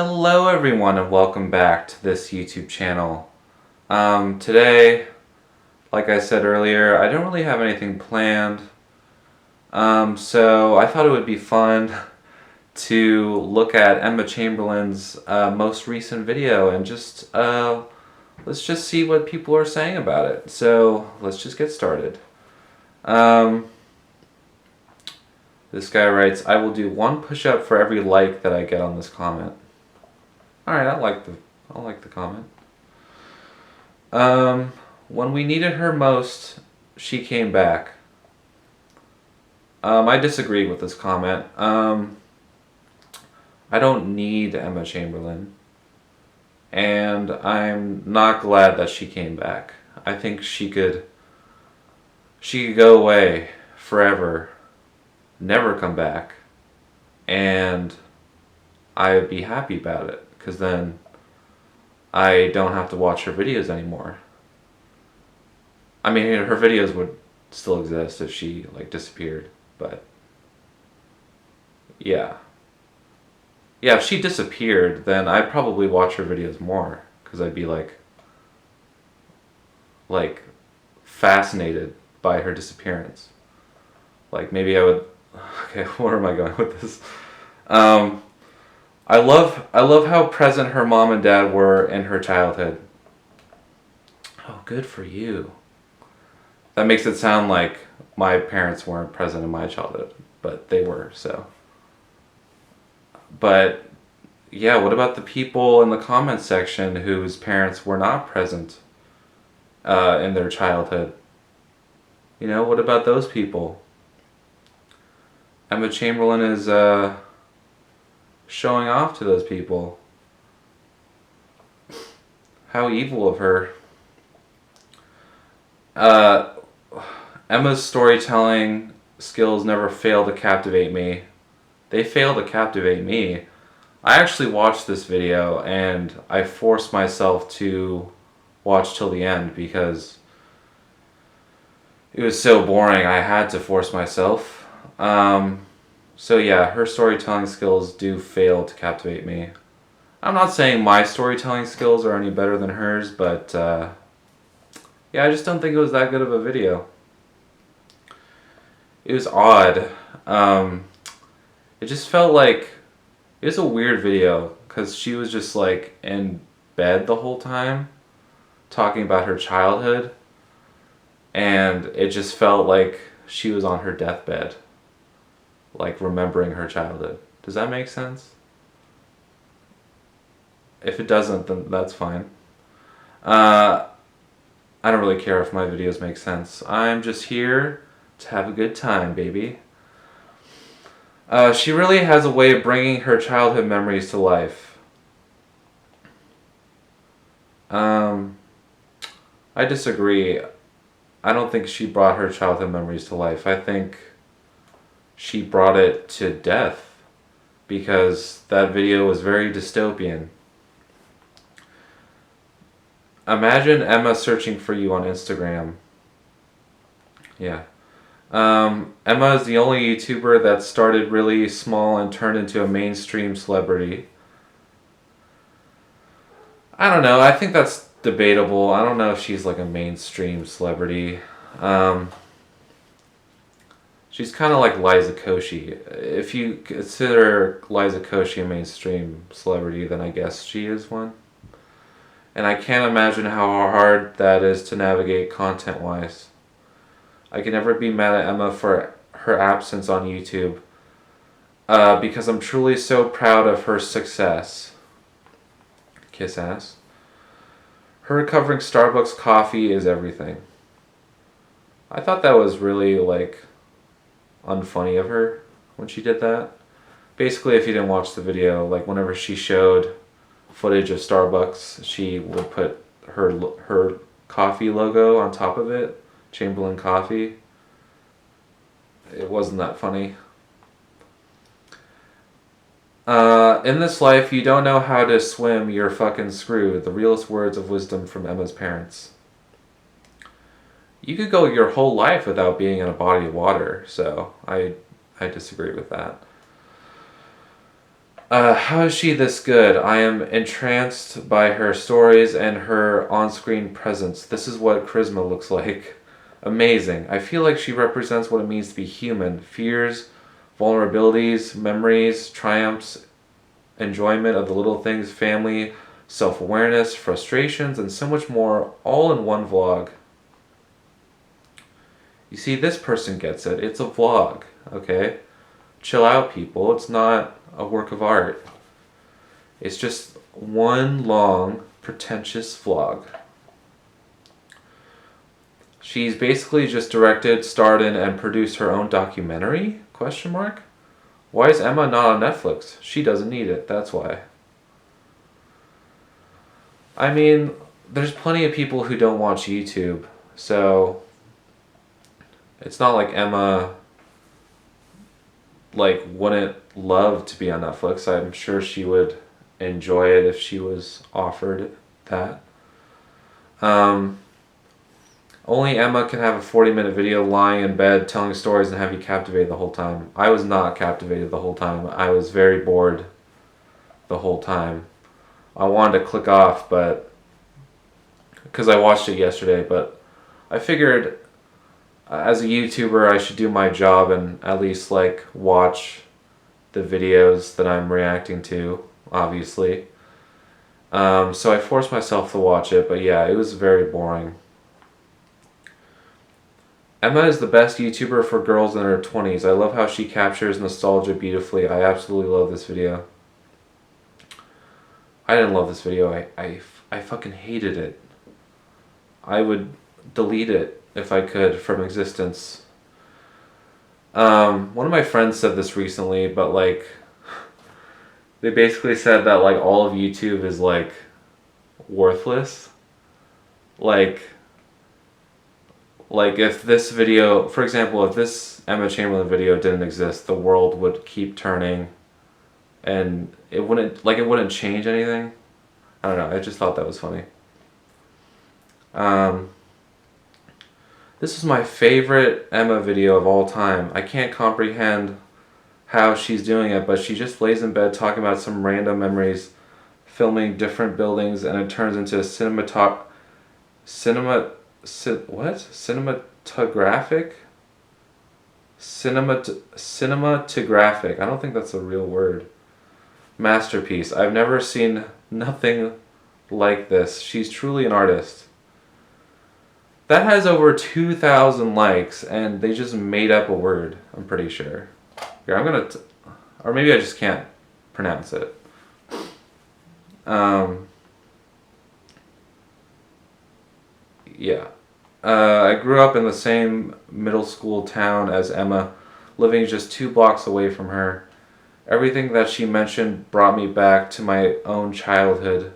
Hello everyone and welcome back to this YouTube channel. Today, like I said earlier, I don't really have anything planned. So I thought it would be fun to look at Emma Chamberlain's most recent video and let's just see what people are saying about it. So let's just get started. This guy writes, "I will do one push-up for every like that I get on this comment." Alright, I like the comment. When we needed her most, she came back. I disagree with this comment. I don't need Emma Chamberlain. And I'm not glad that she came back. I think she could go away forever, never come back, and I would be happy about it. Because then I don't have to watch her videos anymore. I mean, her videos would still exist if she disappeared, but yeah, if she disappeared, then I'd probably watch her videos more because I'd be like fascinated by her disappearance. Like maybe I would. Okay, where am I going with this? I love how present her mom and dad were in her childhood. Oh, good for you. That makes it sound like my parents weren't present in my childhood, but they were, so. But yeah, what about the people in the comments section whose parents were not present in their childhood? You know, what about those people? Emma Chamberlain is showing off to those people. How evil of her. Emma's storytelling skills never fail to captivate me. They fail to captivate me. I actually watched this video and I forced myself to watch till the end because it was so boring. I had to force myself. So yeah, her storytelling skills do fail to captivate me. I'm not saying my storytelling skills are any better than hers, but yeah, I just don't think it was that good of a video. It was odd. It just felt like it was a weird video because she was just in bed the whole time talking about her childhood, and it just felt like she was on her deathbed, remembering her childhood. Does that make sense? If it doesn't, then that's fine. I don't really care if my videos make sense. I'm just here to have a good time, baby. She really has a way of bringing her childhood memories to life. I disagree. I don't think she brought her childhood memories to life. I think she brought it to death because that video was very dystopian. Imagine Emma searching for you on Instagram. Yeah. Emma is the only YouTuber that started really small and turned into a mainstream celebrity. I don't know. I think that's debatable. I don't know if she's a mainstream celebrity. She's kind of like Liza Koshy. If you consider Liza Koshy a mainstream celebrity, then I guess she is one. And I can't imagine how hard that is to navigate content-wise. I can never be mad at Emma for her absence on YouTube because I'm truly so proud of her success. Kiss ass. Her covering Starbucks coffee is everything. I thought that was really unfunny of her when she did that. Basically, if you didn't watch the video, whenever she showed footage of Starbucks, she would put her coffee logo on top of it, Chamberlain Coffee. It wasn't that funny. In this life, you don't know how to swim, you're fucking screwed. The realest words of wisdom from Emma's parents. You could go your whole life without being in a body of water, so I disagree with that. How is she this good? I am entranced by her stories and her on-screen presence. This is what charisma looks like. Amazing. I feel like she represents what it means to be human. Fears, vulnerabilities, memories, triumphs, enjoyment of the little things, family, self-awareness, frustrations, and so much more, all in one vlog. You see, this person gets it. It's a vlog, okay? Chill out, people. It's not a work of art. It's just one long, pretentious vlog. She's basically just directed, starred in, and produced her own documentary? Question mark? Why is Emma not on Netflix? She doesn't need it, that's why. I mean, there's plenty of people who don't watch YouTube, so it's not like Emma wouldn't love to be on Netflix. I'm sure she would enjoy it if she was offered that. Only Emma can have a 40-minute video lying in bed telling stories and have you captivated the whole time. I was not captivated the whole time. I was very bored the whole time. I wanted to click off, but because I watched it yesterday, but I figured as a YouTuber I should do my job and at least watch the videos that I'm reacting to, obviously. So I forced myself to watch it, but yeah, it was very boring. Emma is the best YouTuber for girls in her 20s. I love how she captures nostalgia beautifully. I absolutely love this video. I didn't love this video. I fucking hated it. I would delete it if I could from existence. One of my friends said this recently, but they basically said that all of YouTube is worthless. If this video, for example, if this Emma Chamberlain video didn't exist, the world would keep turning and it wouldn't change anything. I don't know, I just thought that was funny. This is my favorite Emma video of all time. I can't comprehend how she's doing it, but she just lays in bed talking about some random memories, filming different buildings, and it turns into a cinematographic I don't think that's a real word. Masterpiece. I've never seen nothing like this. She's truly an artist. That has over 2,000 likes and they just made up a word, I'm pretty sure. Here, or maybe I just can't pronounce it. Yeah. I grew up in the same middle school town as Emma, living just 2 blocks away from her. Everything that she mentioned brought me back to my own childhood.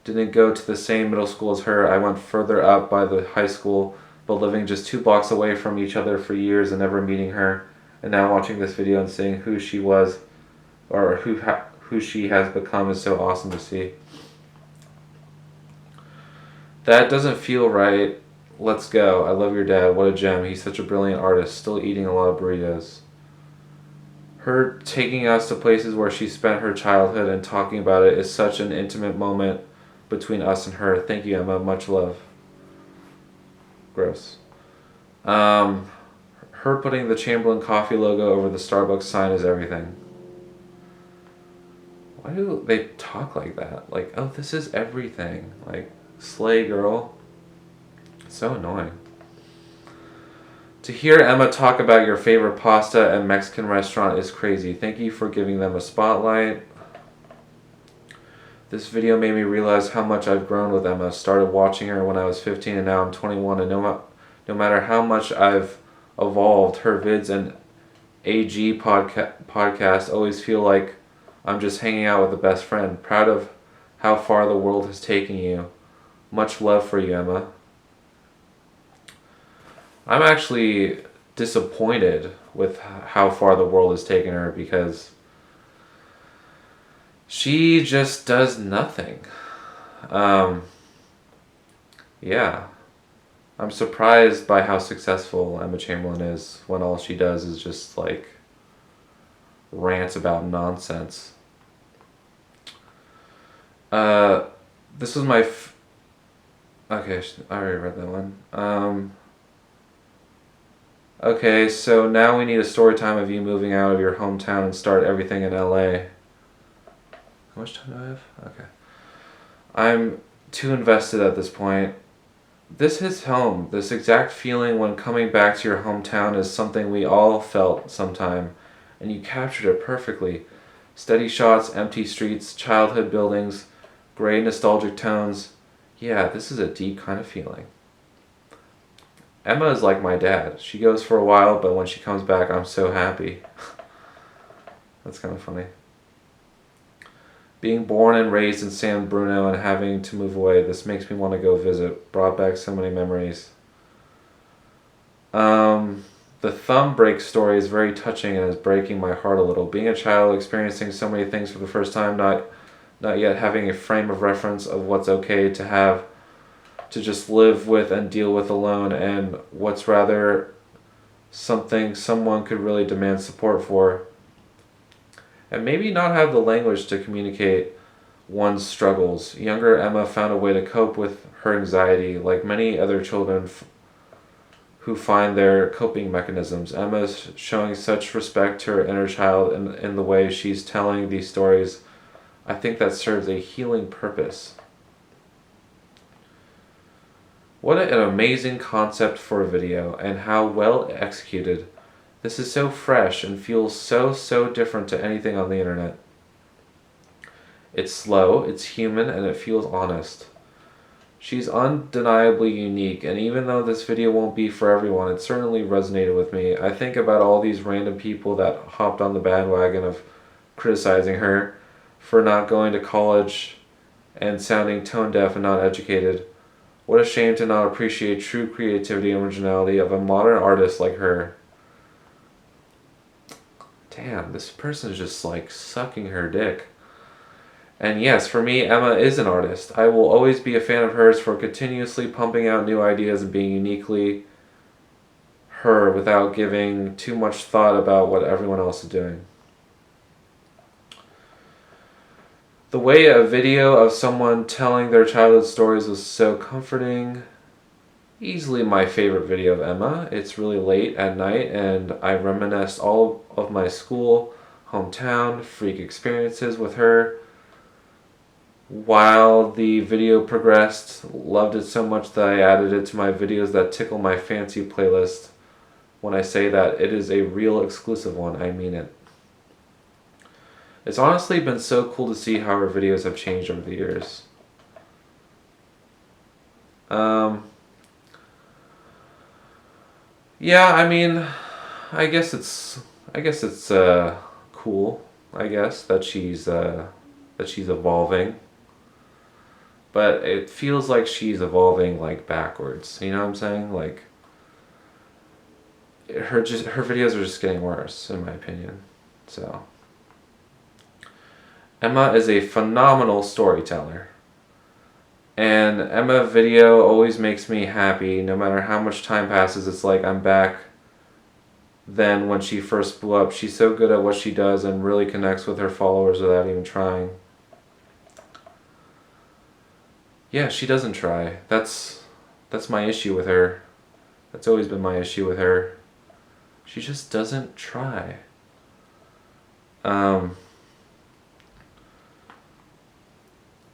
Didn't go to the same middle school as her. I went further up by the high school, but living just 2 blocks away from each other for years and never meeting her. And now watching this video and seeing who she was, or who she has become, is so awesome to see. That doesn't feel right. Let's go. I love your dad. What a gem. He's such a brilliant artist. Still eating a lot of burritos. Her taking us to places where she spent her childhood and talking about it is such an intimate moment between us and her. Thank you, Emma. Much love. Gross. Her putting the Chamberlain coffee logo over the Starbucks sign is everything. Why do they talk like that? Oh, this is everything. Slay, girl. So annoying. To hear Emma talk about your favorite pasta and Mexican restaurant is crazy. Thank you for giving them a spotlight. This video made me realize how much I've grown with Emma. Started watching her when I was 15 and now I'm 21, and no matter how much I've evolved, her vids and AG podcast always feel like I'm just hanging out with a best friend. Proud of how far the world has taken you. Much love for you, Emma. I'm actually disappointed with how far the world has taken her because she just does nothing. Yeah. I'm surprised by how successful Emma Chamberlain is when all she does is just rants about nonsense. Uh, this was my. Okay, I already read that one. Okay, so now we need a story time of you moving out of your hometown and start everything in LA. How much time do I have? Okay. I'm too invested at this point. This hits home. This exact feeling when coming back to your hometown is something we all felt sometime, and you captured it perfectly. Steady shots, empty streets, childhood buildings, gray nostalgic tones. Yeah, this is a deep kind of feeling. Emma is like my dad. She goes for a while, but when she comes back, I'm so happy. That's kind of funny. Being born and raised in San Bruno and having to move away, this makes me want to go visit. Brought back so many memories. The thumb break story is very touching and is breaking my heart a little. Being a child, experiencing so many things for the first time, not yet having a frame of reference of what's okay to have to just live with and deal with alone, and what's rather something someone could really demand support for. And maybe not have the language to communicate one's struggles. Younger Emma found a way to cope with her anxiety, like many other children who find their coping mechanisms. Emma's showing such respect to her inner child in the way she's telling these stories. I think that serves a healing purpose. What an amazing concept for a video, and how well executed. This is so fresh and feels so different to anything on the internet. It's slow, it's human, and it feels honest. She's undeniably unique, and even though this video won't be for everyone, it certainly resonated with me. I think about all these random people that hopped on the bandwagon of criticizing her for not going to college and sounding tone deaf and not educated. What a shame to not appreciate true creativity and originality of a modern artist like her. Damn, this person is just like sucking her dick. And yes, for me, Emma is an artist. I will always be a fan of hers for continuously pumping out new ideas and being uniquely her without giving too much thought about what everyone else is doing. The way a video of someone telling their childhood stories was so comforting. Easily my favorite video of Emma. It's really late at night and I reminisced all of my school, hometown, freak experiences with her. While the video progressed, loved it so much that I added it to my videos that tickle my fancy playlist. When I say that it is a real exclusive one, I mean it. It's honestly been so cool to see how her videos have changed over the years. Yeah, I mean, I guess it's cool. I guess that she's evolving, but it feels like she's evolving like backwards. You know what I'm saying? Like her videos are just getting worse, in my opinion. So. Emma is a phenomenal storyteller. And Emma video always makes me happy. No matter how much time passes, it's like I'm back then when she first blew up. She's so good at what she does and really connects with her followers without even trying. Yeah, she doesn't try. That's my issue with her. That's always been my issue with her. She just doesn't try.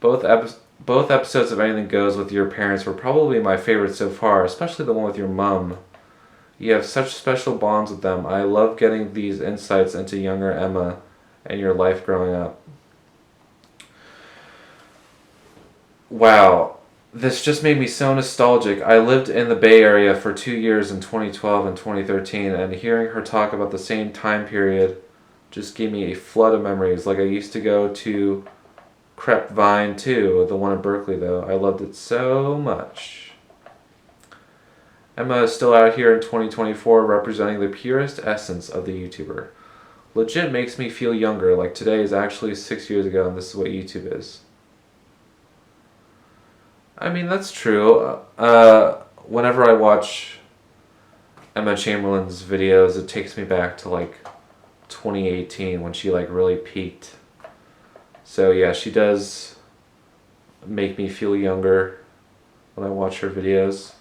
Both episodes of Anything Goes with your parents were probably my favorite so far, especially the one with your mum. You have such special bonds with them. I love getting these insights into younger Emma and your life growing up. Wow, this just made me so nostalgic. I lived in the Bay Area for 2 years in 2012 and 2013, and hearing her talk about the same time period just gave me a flood of memories. Like I used to go to Crep Vine too, the one in Berkeley though. I loved it so much. Emma is still out here in 2024 representing the purest essence of the YouTuber. Legit makes me feel younger, like today is actually 6 years ago and this is what YouTube is. I mean, that's true. Whenever I watch Emma Chamberlain's videos, it takes me back to like 2018 when she like really peaked. So yeah, she does make me feel younger when I watch her videos.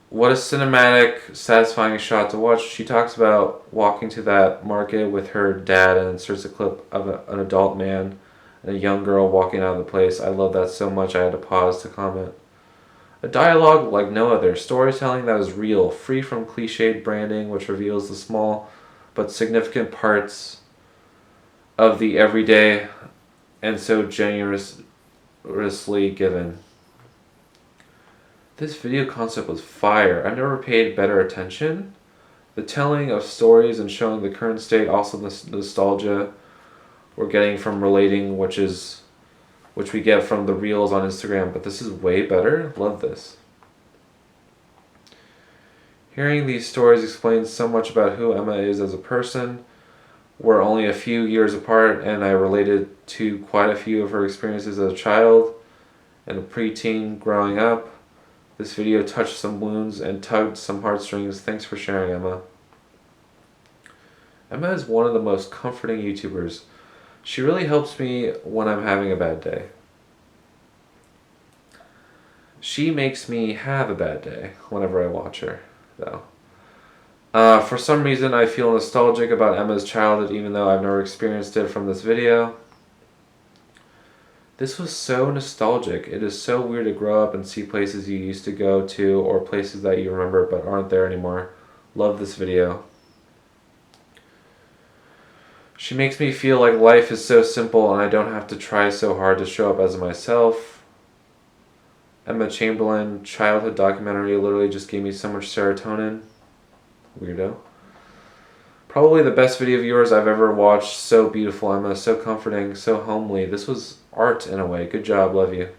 What a cinematic, satisfying shot to watch. She talks about walking to that market with her dad and inserts a clip of an adult man and a young girl walking out of the place. I love that so much I had to pause to comment. A dialogue like no other, storytelling that is real, free from cliched branding, which reveals the small but significant parts of the everyday and so generously given. This video concept was fire. I've never paid better attention. The telling of stories and showing the current state, also the nostalgia we're getting from relating, which we get from the reels on Instagram, but this is way better. Love this. Hearing these stories explains so much about who Emma is as a person. We're only a few years apart, and I related to quite a few of her experiences as a child and a preteen growing up. This video touched some wounds and tugged some heartstrings. Thanks for sharing, Emma. Emma is one of the most comforting YouTubers. She really helps me when I'm having a bad day. She makes me have a bad day whenever I watch her, though. For some reason, I feel nostalgic about Emma's childhood, even though I've never experienced it from this video. This was so nostalgic. It is so weird to grow up and see places you used to go to or places that you remember but aren't there anymore. Love this video. She makes me feel like life is so simple and I don't have to try so hard to show up as myself. Emma Chamberlain childhood documentary literally just gave me so much serotonin. Weirdo. Probably the best video of yours I've ever watched. So beautiful, Emma. So comforting. So homely. This was art in a way. Good job. Love you.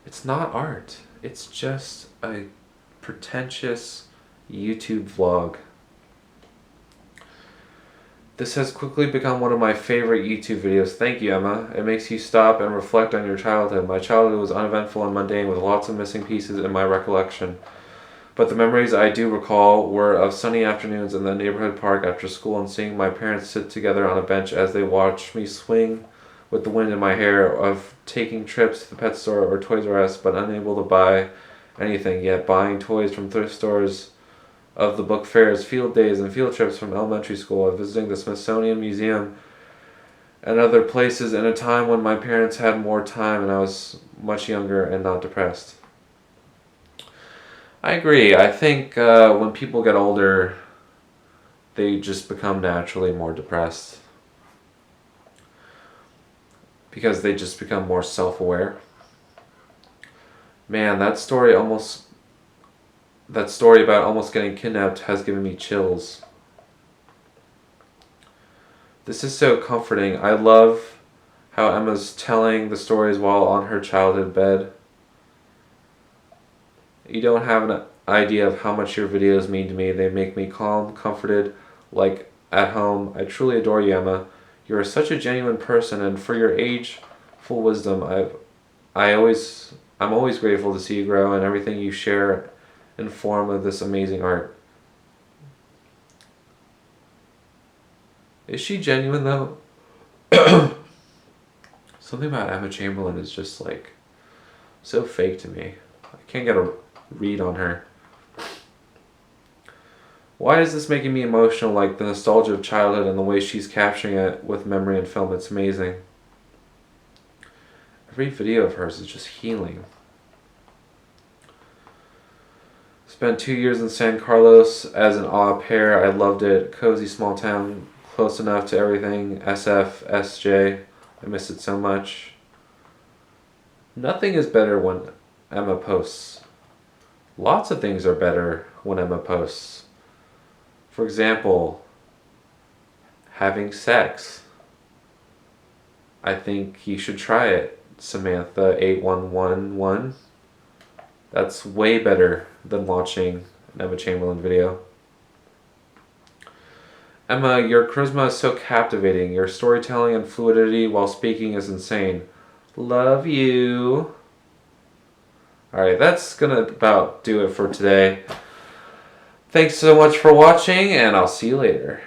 It's not art. It's just a pretentious YouTube vlog. This has quickly become one of my favorite YouTube videos. Thank you, Emma. It makes you stop and reflect on your childhood. My childhood was uneventful and mundane with lots of missing pieces in my recollection. But the memories I do recall were of sunny afternoons in the neighborhood park after school and seeing my parents sit together on a bench as they watched me swing with the wind in my hair, of taking trips to the pet store or Toys R Us but unable to buy anything, yet buying toys from thrift stores, of the book fairs, field days, and field trips from elementary school, of visiting the Smithsonian Museum and other places in a time when my parents had more time and I was much younger and not depressed. I agree. I think when people get older, they just become naturally more depressed because they just become more self-aware. Man, that story about almost getting kidnapped has given me chills. This is so comforting. I love how Emma's telling the stories while on her childhood bed. You don't have an idea of how much your videos mean to me. They make me calm, comforted, like at home. I truly adore you, Emma. You are such a genuine person, and for your age, full wisdom, I'm always grateful to see you grow and everything you share in form of this amazing art. Is she genuine though? Something about Emma Chamberlain is just like so fake to me. I can't get a read on her. Why is this making me emotional? Like the nostalgia of childhood and the way she's capturing it with memory and film. It's amazing. Every video of hers is just healing. Spent 2 years in San Carlos as an au pair. I loved it. Cozy small town, close enough to everything. SF, SJ. I miss it so much. Nothing is better when Emma posts. Lots of things are better when Emma posts. For example, having sex. I think you should try it, Samantha8111. That's way better than watching an Emma Chamberlain video. Emma, your charisma is so captivating. Your storytelling and fluidity while speaking is insane. Love you. Alright, that's gonna about do it for today. Thanks so much for watching, and I'll see you later.